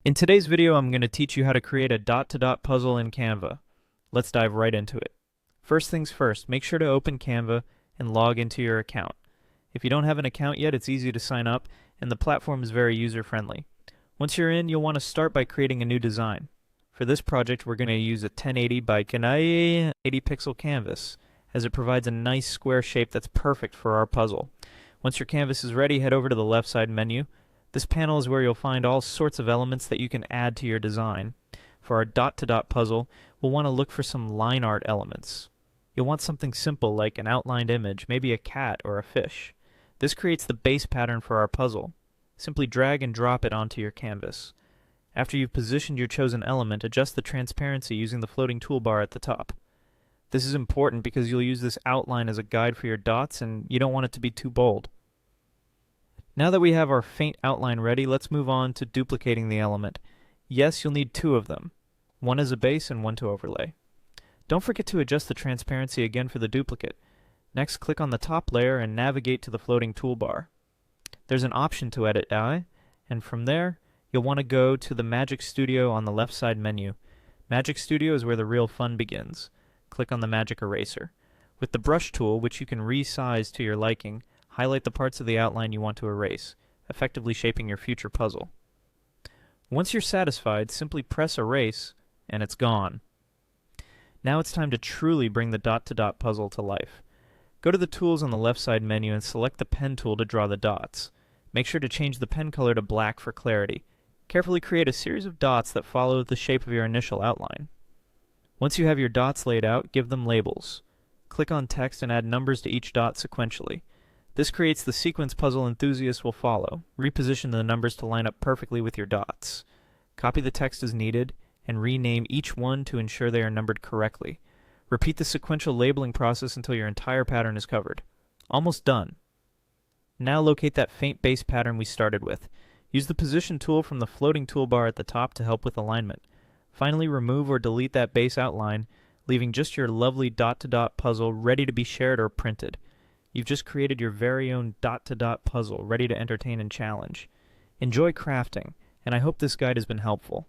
In today's video, I'm going to teach you how to create a dot-to-dot puzzle in Canva. Let's dive right into it. First things first, make sure to open Canva and log into your account. If you don't have an account yet, it's easy to sign up, and the platform is very user-friendly. Once you're in, you'll want to start by creating a new design. For this project, we're going to use a 1080 by 80 pixel canvas, as it provides a nice square shape that's perfect for our puzzle. Once your canvas is ready, head over to the left side menu. This panel is where you'll find all sorts of elements that you can add to your design. For our dot-to-dot puzzle, we'll want to look for some line art elements. You'll want something simple like an outlined image, maybe a cat or a fish. This creates the base pattern for our puzzle. Simply drag and drop it onto your canvas. After you've positioned your chosen element, adjust the transparency using the floating toolbar at the top. This is important because you'll use this outline as a guide for your dots and you don't want it to be too bold. Now that we have our faint outline ready, let's move on to duplicating the element. Yes, you'll need two of them. One as a base and one to overlay. Don't forget to adjust the transparency again for the duplicate. Next, click on the top layer and navigate to the floating toolbar. There's an option to edit eye, and from there, you'll want to go to the Magic Studio on the left side menu. Magic Studio is where the real fun begins. Click on the Magic Eraser. With the brush tool, which you can resize to your liking, highlight the parts of the outline you want to erase, effectively shaping your future puzzle. Once you're satisfied, simply press Erase, and it's gone. Now it's time to truly bring the dot-to-dot puzzle to life. Go to the tools on the left side menu and select the pen tool to draw the dots. Make sure to change the pen color to black for clarity. Carefully create a series of dots that follow the shape of your initial outline. Once you have your dots laid out, give them labels. Click on text and add numbers to each dot sequentially. This creates the sequence puzzle enthusiasts will follow. Reposition the numbers to line up perfectly with your dots. Copy the text as needed, and rename each one to ensure they are numbered correctly. Repeat the sequential labeling process until your entire pattern is covered. Almost done. Now locate that faint base pattern we started with. Use the position tool from the floating toolbar at the top to help with alignment. Finally, remove or delete that base outline, leaving just your lovely dot-to-dot puzzle ready to be shared or printed. You've just created your very own dot-to-dot puzzle ready to entertain and challenge. Enjoy crafting, and I hope this guide has been helpful.